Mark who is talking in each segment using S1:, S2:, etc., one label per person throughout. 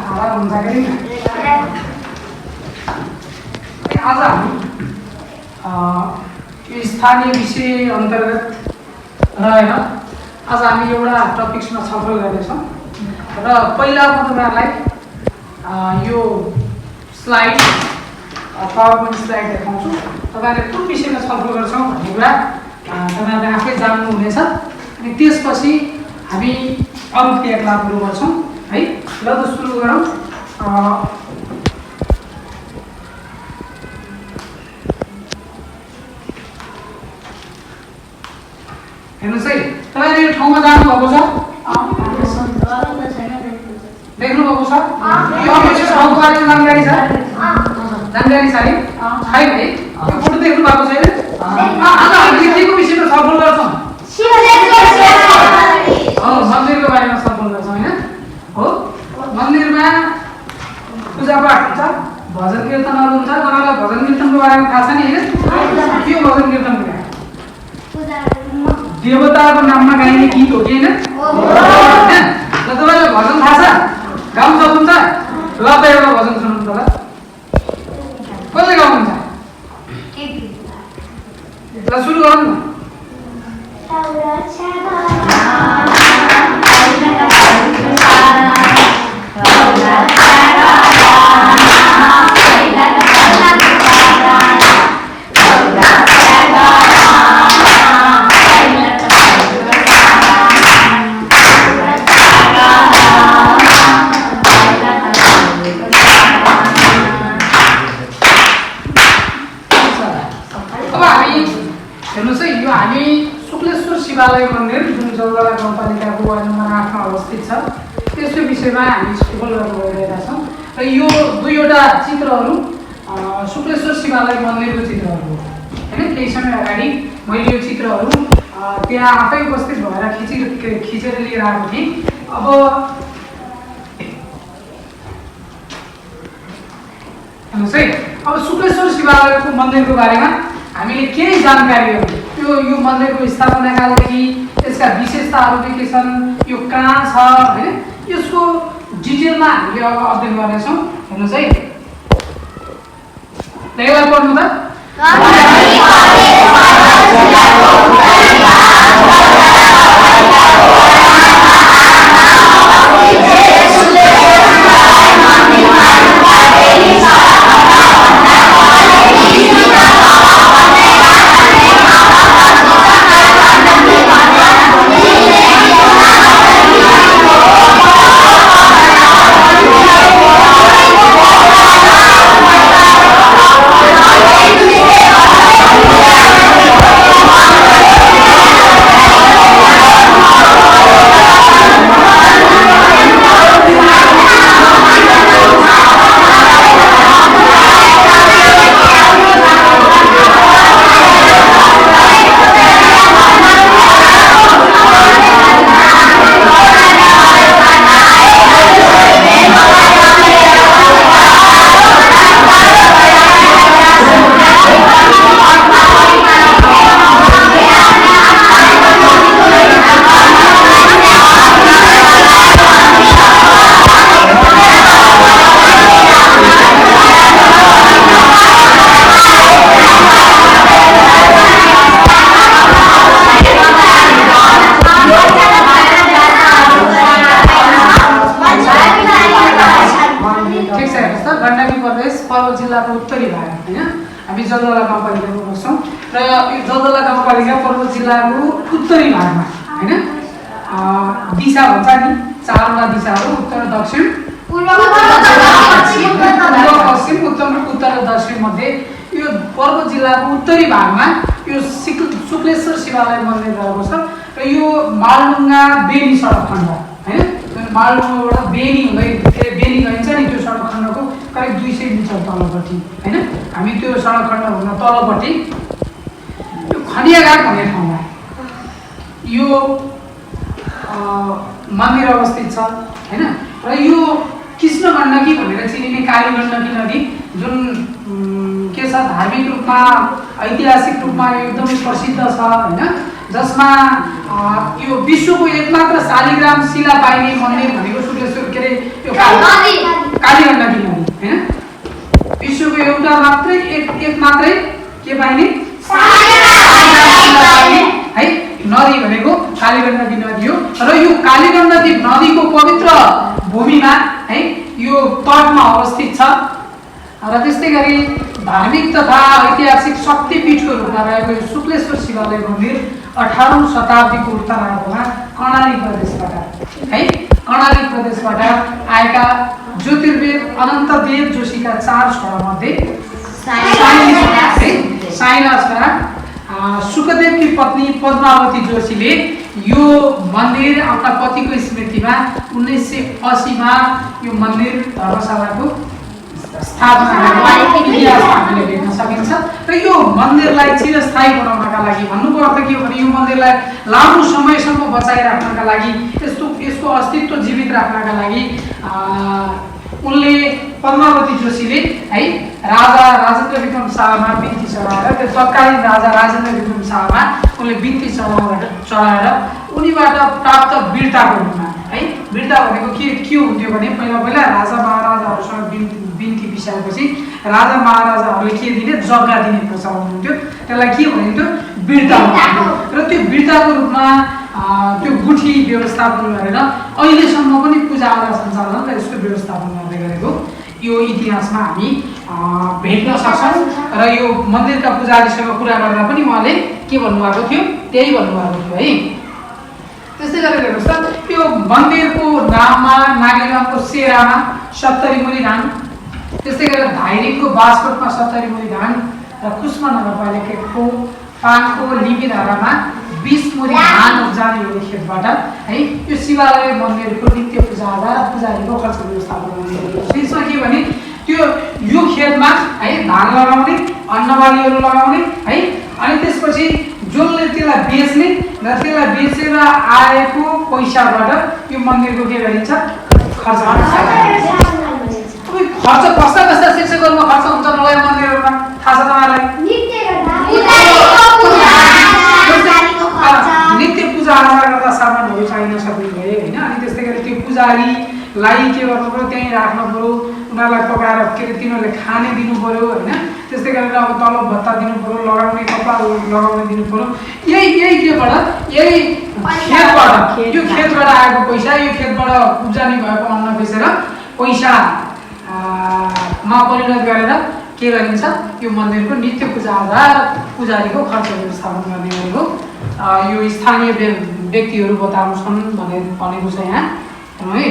S1: हारा हुन्छ कि आज हामी यो स्थानीय विषय अन्तर्गत रहेर आज हामी एउटा टपिक्समा छलफल गर्दैछौँ र पहिला म तपाईँहरूलाई यो स्लाइड पावरपोइन्ट स्लाइड देखाउँछु। तपाईँहरूले कुन विषयमा छलफल गर्छौँ भन्ने कुरा तपाईँहरूले आफै जान्नुहुनेछ अनि त्यसपछि हामी अरू क्रियाकलापहरू गर्छौँ है। ल त सुरु गरौँ। हेर्नुहोस् है, तपाईँले यो ठाउँमा जानुभएको छ? देख्नुभएको छ? यो ठाउँको बारेमा जानकारी छ? जानकारी छ है? छैन है? यो फोटो देख्नु भएको छैन? आज हामी केको विषयमा छलफल गर्छौँ? मन्दिरको बारेमा छलफल गर्छौँ होइन? हो, मन्दिरमा पूजापाठ हुन्छ, भजन कीर्तनहरू हुन्छ। तपाईँलाई भजन कीर्तनको बारेमा थाहा छ नि होइन? के हो भजन कीर्तन? देवताको नाममा गाइने गीत हो कि होइन? ल तपाईँलाई भजन थाहा छ? गाउन सक्नुहुन्छ? ल त एउटा भजन सुनाउनु त ल। कसले गाउनुहुन्छ? ल सुरु गरौँ न। शिवालय मन्दिर जुन जलदला गाउँपालिकाको वार्ड नम्बर 8 मा अवस्थित छ त्यसको विषयमा हामी छलफल गर्न गइरहेका छौँ र यो दुईवटा चित्रहरू शुक्लेश्वर शिवालय मन्दिरको चित्रहरू हो हैन। केही समय अगाडि मैले यो चित्रहरू त्यहाँ आफै उपस्थित भएर खिचेर लिएर आएको थिएँ। अब हेर्नुहोस् है, अब शुक्लेश्वर शिवालयको मन्दिरको बारेमा हामीले केही जानकारीहरू यो मन्दिरको स्थापना कालदेखि यसका विशेषताहरू के छन्, यो कहाँ छ हैन, यसको डिटेलमा हामीले अब अध्ययन गर्नेछौँ। हेर्नुहोस् है, एकलाई पढ्नु त। उत्तरी भाग हैन, हामी जलदला गाउँपालिकामा बस्छौँ र यो जलदला गाउँपालिका पर्वत जिल्लाको उत्तरी भागमा हैन, दिशा भन्छ नि चारवटा दिशाहरू उत्तर दक्षिण पूर्व पश्चिम उत्तर र दक्षिण मध्ये यो पर्वत जिल्लाको उत्तरी भागमा यो शुक्लेश्वर शिवालय मन्दिर रहेको छ र यो मालडुङ्गा बेनी सडक खण्ड हैन, मालडुङ्गाबाट बेनी हुँदै बेनी गइन्छ नि त्यो सडक खण्डको करिब 200 मिटर तलपट्टि हैन, हामी त्यो सडक खण्डभन्दा तलपट्टि यो खनियाघाट भन्ने ठाउँमा यो मन्दिर अवस्थित छ हैन। र यो कृष्ण गण्डकी भनेर चिनिने काली गण्डकी नदी जुन के छ धार्मिक रूपमा ऐतिहासिक रूपमा एकदमै प्रसिद्ध छ हैन, जसमा यो विश्वको एकमात्र शालिग्राम शिला पाइने मन्दिर भनेको शुक्लेश्वर के रे यो मात्रै के पाइने है। नदी भनेको कालीगण्डकी नदी हो र यो कालीगण्डकी नदीको पवित्र भूमिमा है यो तटमा अवस्थित छ र त्यस्तै गरी धार्मिक तथा ऐतिहासिक शक्तिपीठको रूपमा रहेको यो शुक्लेश्वर शिवालय मन्दिर 18औं शताब्दीको उत्तरार्धमा कर्णाली प्रदेशबाट है कर्णाली प्रदेशबाट आएका ज्योतिर्वेद अनन्तदेव जोशीका 4 छोरामध्ये साइना छोरा सुखदेवकी पत्नी पद्मावती जोशीले यो मन्दिर आफ्ना पतिको स्मृतिमा 1980 मा यो मन्दिर धर्मशालाको स्थापना गरेको इतिहास हामीले देख्न सकिन्छ र यो मन्दिरलाई चिरस्थायी बनाउनका लागि भन्नुको अर्थ के हो भने यो मन्दिरलाई लामो समयसम्म बचाइराख्नका लागि यसको अस्तित्व जीवित राख्नका लागि उनले पद्मावती जोशीले है राजा राजेन्द्र विक्रम शाहमा बिन्ती चढाएर त्यो तत्कालीन राजा राजेन्द्र विक्रम शाहमा उनले बिन्ती चढाएर उनीबाट प्राप्त वीरताको रूपमा है वीरता भनेको के हुन्थ्यो भने पहिला राजा महाराजाहरूसँग बिन्ती पिसाएपछि राजा महाराजाहरूले के दिने जग्गा दिने प्रचलन हुन्थ्यो त्यसलाई के भनिन्थ्यो वीरता र त्यो वीरताको रूपमा त्यो गुठी व्यवस्थापन गरेर अहिलेसम्म पनि पूजा आजा सञ्चालन र यसको व्यवस्थापन गर्दै गरेको यो इतिहासमा हामी भेट्न सक्छौँ र यो मन्दिरका पुजारीसँग कुरा गर्दा पनि उहाँले के भन्नुभएको थियो त्यही भन्नुभएको थियो है। त्यस्तै गरेर हेर्नुहोस् त यो मन्दिरको नाममा नागेगाउँको सेरामा 70 मुरी धान, त्यस्तै गरेर धाइरिङको बासकोटमा 70 मुरी धान र कुस्मा नगरपालिकाको पाङको लिम्बीधारामा 20 मुरी धान उब्जाउने यो खेतबाट है यो शिवालय मन्दिरको नित्य पूजा आजा पुजारीको खर्च व्यवस्थापन गर्नु। त्यसमा के भने त्यो यो खेतमा है धान लगाउने अन्नबालीहरू लगाउने है अनि त्यसपछि जसले त्यसलाई बेच्ने र त्यसलाई बेचेर आएको पैसाबाट यो मन्दिरको के गरिन्छ खर्च गरिन्छ। खर्च कस्ता शिक्षकहरुमा खर्च हुन्छ मलाई मन्दिरहरुमा थाहा छ तपाईलाई नित्य पूजा आजा गर्दा सामानहरु चाहिन सक्ने भए हैन। अनि त्यस्तै गरी त्यो पुजारीलाई के गर्नु पर्यो त्यही राख्नु पर्यो उनीहरुलाई पकाएर के तिनीहरुले खाने दिनु पर्यो हैन। त्यस्तै गरेर अब तलब भत्ता दिनु पर्यो लगाउने कपडा लगाउने दिनु पर्यो यही केबाट यही खेतबाट यो खेतबाट आएको पैसा यो खेतबाट उब्जनी भएको अन्न बेचेर पैसा मा परिणत गरेर के गरिन्छ यो मन्दिरको नित्य पूजा आजा पुजारीको खर्च व्यवस्थापन गर्ने गरेको यो स्थानीय व्यक्तिहरू बताउनु छन् भनेको छ यहाँ है।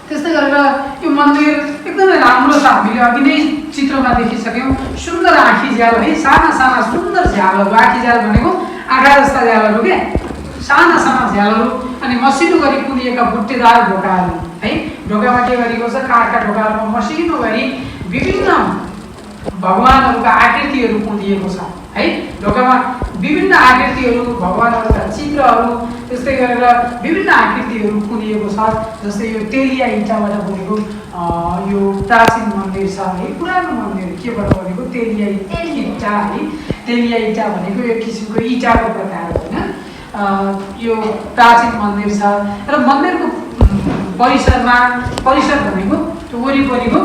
S1: त्यस्तै गरेर यो मन्दिर एकदमै राम्रो छ। हामीले अघि नै चित्रमा देखिसक्यौँ सुन्दर आँखी झ्याल है साना साना सुन्दर झ्यालहरू आँखी झ्याल भनेको आँखा जस्ता झ्यालहरू के साना साना झ्यालहरू अनि मसिनो गरी कुदिएका बुट्टेदार ढोकाहरू है। ढोकामा के गरेको छ काठका ढोकाहरूमा मसिनो गरी विभिन्न भगवानहरूका आकृतिहरू कुदिएको छ है। ढोकामा विभिन्न आकृतिहरू भगवानहरूका चित्रहरू त्यस्तै गरेर विभिन्न आकृतिहरू कुदिएको छ। जस्तै यो तेलिया इँटाबाट बनेको यो प्राचीन मन्दिर छ है पुरानो मन्दिर केबाट बनेको तेलिया इँटा है। तेलिया इँटा भनेको एक किसिमको इँटाको प्रकार होइन यो प्राचीन मन्दिर छ र मन्दिरको परिसर भनेको त्यो वरिपरिको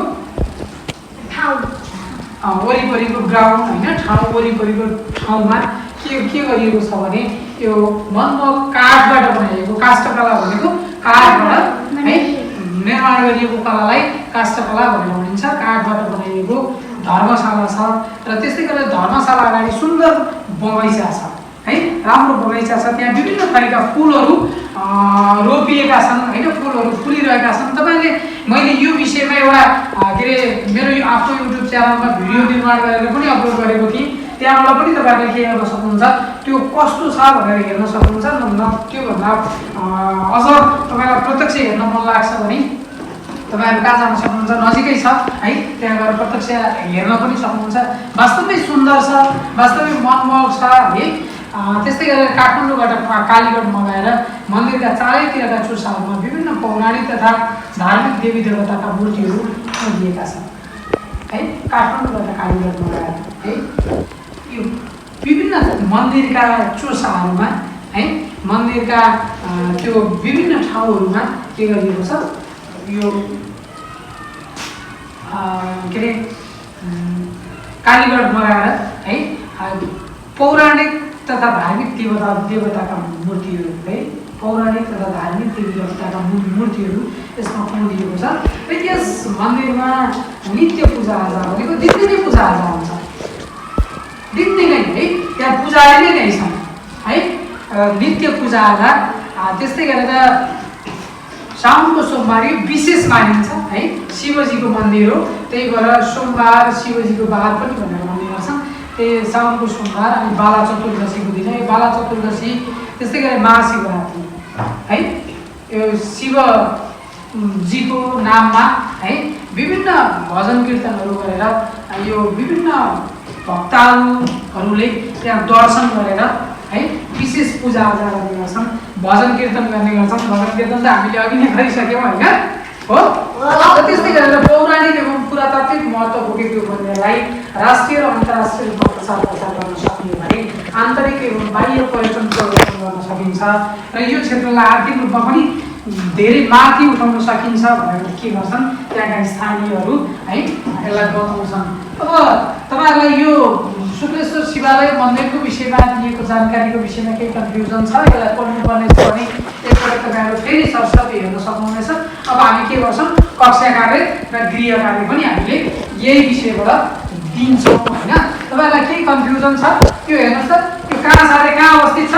S1: वरिपरिको ग्राउन्ड होइन ठाउँ वरिपरिको ठाउँमा के गरिएको छ भने यो मनमोहक काठबाट बनाइएको काष्ठकला भनेको काठबाट है निर्माण गरिएको कलालाई काष्ठकला भनेर भनिन्छ। काठबाट बनाइएको धर्मशाला छ र त्यस्तै गरेर धर्मशाला अगाडि सुन्दर बगैँचा छ है राम्रो बगैँचा छ। त्यहाँ विभिन्न थरीका फुलहरू रोपिएका छन् होइन फुलहरू फुलिरहेका छन्। तपाईँले मैले यो विषयमा एउटा के अरे मेरो आफ्नो युट्युब च्यानलमा भिडियो निर्माण गरेर पनि अपलोड गरेको थिएँ त्यहाँबाट पनि तपाईँहरूले के गर्न सक्नुहुन्छ त्यो कस्तो छ भनेर हेर्न सक्नुहुन्छ। त्योभन्दा अझ तपाईँलाई प्रत्यक्ष हेर्न मन लाग्छ भने तपाईँहरू कहाँ जान सक्नुहुन्छ नजिकै छ है त्यहाँ गएर प्रत्यक्ष हेर्न पनि सक्नुहुन्छ। वास्तवमै सुन्दर छ वास्तवमै मनमोहक छ है। त्यस्तै गरेर काठमाडौँबाट कालीगढ मगाएर मन्दिरका चारैतिरका चुसाहरूमा विभिन्न पौराणिक तथा धार्मिक देवी देवताका मूर्तिहरू दिएका छन् है। काठमाडौँबाट कालीगढ मगाएर है यो विभिन्न मन्दिरका चोसाहरूमा है मन्दिरका त्यो विभिन्न ठाउँहरूमा के गरिएको छ यो के अरे कालीगढ मगाएर है पौराणिक तथा धार्मिक देवताका मूर्तिहरू है पौराणिक तथा धार्मिक देवी देवताका मूर्तिहरू यसमा पाउँदिएको छ र यस मन्दिरमा नित्य पूजाआजा भनेको दिनदिनै पूजाआजा हुन्छ दिनदिनै है त्यहाँ पुजारी नै छन् है नित्य पूजाआजा त्यस्तै गरेर साउनको सोमबार विशेष मानिन्छ है शिवजीको मन्दिर हो त्यही भएर सोमबार शिवजीको बार पनि भनेर भन्ने गर्छन् त्यही साउनको सोमबार अनि बाला चतुर्दशीको दिन यो बाला चतुर्दशी त्यस्तै गरेर महाशिवरात्रि है यो शिवजीको नाममा है विभिन्न भजन कीर्तनहरू गरेर यो विभिन्न भक्तहरूले त्यहाँ दर्शन गरेर है विशेष पूजाआजा गर्ने गर्छन् भजन कीर्तन गर्ने गर्छन् भजन कीर्तन त हामीले अघि नै गरिसक्यौँ होइन हो त्यस्तै गरेर पौराणिक एवं पुरातात्विक महत्त्व बोकेको मन्दिरलाई राष्ट्रिय र अन्तर्राष्ट्रिय रूपमा प्रचार गर्न सकियो भने आन्तरिक एवं बाह्य पर्यटन प्रवर्धन गर्न सकिन्छ र यो क्षेत्रलाई आर्थिक रूपमा पनि धेरै माथि उठाउन सकिन्छ भनेर के गर्छन् त्यहाँका स्थानीयहरू है यसलाई बताउँछन् अब तपाईँहरूलाई यो शुक्लेश्वर शिवालय मन्दिरको विषयमा दिएको जानकारीको विषयमा केही कन्फ्युजन छ यसलाई पढ्नुपर्ने छ भने एकपल्ट तपाईँहरू फेरि सरस्वती हेर्न सक्नुहुनेछ अब हामी के गर्छौँ कक्षा कार्य र गृह कार्य पनि हामीले यही विषयबाट दिन्छौँ होइन तपाईँहरूलाई केही कन्फ्युजन छ यो हेर्नुहोस् त यो कहाँ सारे कहाँ अवस्थित छ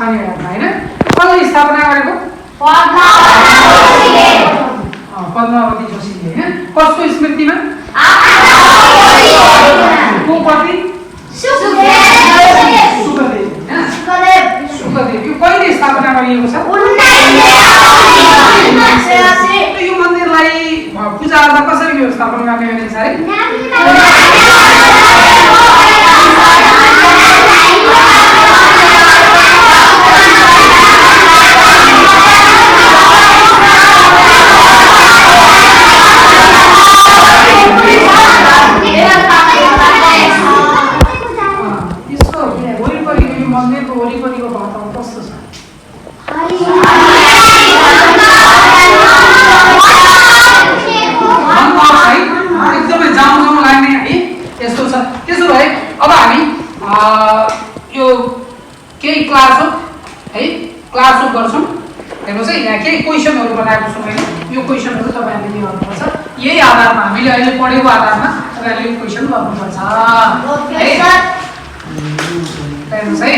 S1: होइन कसले स्थापना गरेको पद्मावती जोशीले होइन कसको स्मृतिमा को प्रति सुखदेव यो कहिले स्थापना गरिएको छ यो मन्दिरलाई पूजाआजा कसरी व्यवस्थापन गर्ने भनेको छ अरे गर्छौँ हेर्नुहोस् है यहाँ केही क्वेसनहरू बनाएको छौँ होइन यो क्वेसनहरू तपाईँहरूले के गर्नुपर्छ यही आधारमा हामीले अहिले पढेको आधारमा तपाईँहरूले यो क्वेसन गर्नुपर्छ हेर्नुहोस् है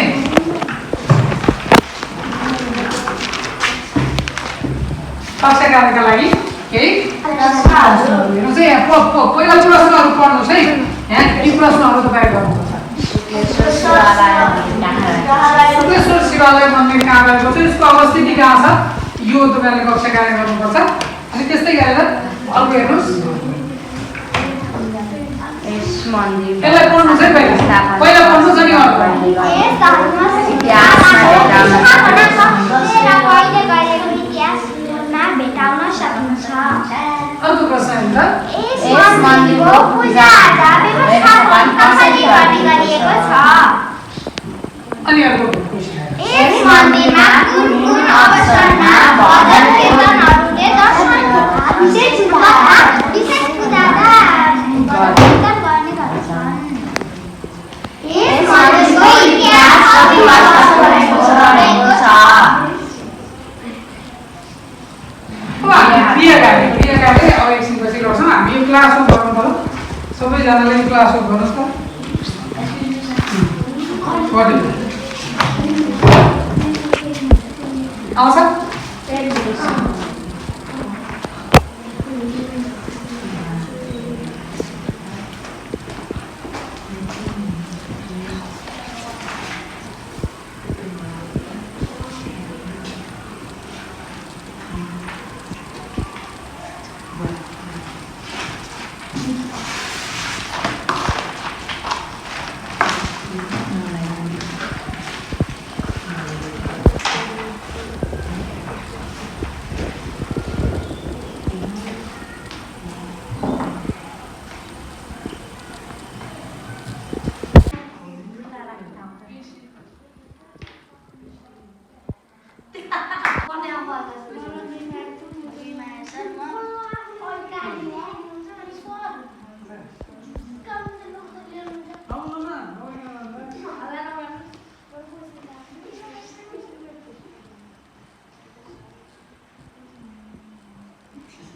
S1: कक्षा कार्यका लागि केही हेर्नुहोस् है यहाँ पहिला प्रश्नहरू पढ्नुहोस् है यहाँ यी प्रश्नहरू तपाईँले गर्नुपर्छ शुक्लेश्वर शिवालय मन्दिर कहाँ रहेको छ यसको अवस्थिति कहाँ छ यो तपाईँहरूले कक्षा कार्य गर्नुपर्छ अनि त्यस्तै गरेर अर्को हेर्नुहोस् यसलाई पढ्नुहोस् है पहिला पढ्नुहोस् अनि अर्को प्रश्न अनि अर्को
S2: यस मन्दिरमा कुन कुन अवसरमा भजन कीर्तनहरूले दर्शनको विशेष पूजाआजा गर्ने गर्छन् यस मन्दिरको इतिहास कति वर्षको रहेको छ
S1: क्रिया कार्य अब एकछिनपछि गर्छौँ हामी यो क्लासवर्क गर्नु पर्यो सबैजनाले क्लासवर्क गर्नुहोस् त आउँछ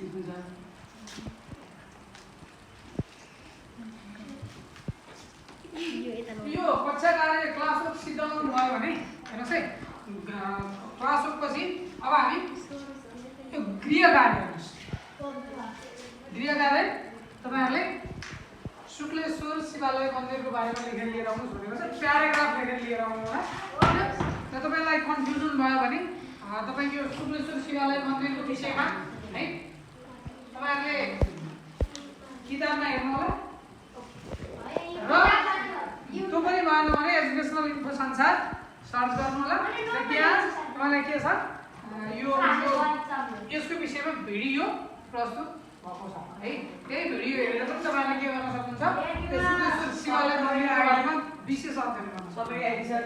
S1: ठिक हुन्छ। यो कक्षा कार्य क्लासवर्क सिद्धाउनु भयो भने हेर्नुहोस् है, क्लासवर्कपछि अब हामी यो गृह कार्य हेर्नुहोस्। गृह कार्य तपाईँहरूले शुक्लेश्वर शिवालय मन्दिरको बारेमा लेखेर लिएर आउनु भनेको छ। प्याराग्राफ लेखेर लिएर आउनु होला। र तपाईँलाई कन्फ्युजन भयो भने तपाईँको यो शुक्लेश्वर शिवालय मन्दिरको विषयमा है तपाईँहरूले किताबमा हेर्नु होला। र त्यो पनि भएन भने एजुकेसनल इन्फो संसार सर्च गर्नु होला। त्यहाँ तपाईँलाई के छ यो यसको विषयमा भिडियो प्रस्तुत भएको छ है। त्यही भिडियो हेरेर पनि तपाईँले के गर्न सक्नुहुन्छ, त्यो शुक्लेश्वर शिवालय मन्दिरको बारेमा विशेष अध्ययन गर्न सक्नुहुन्छ है।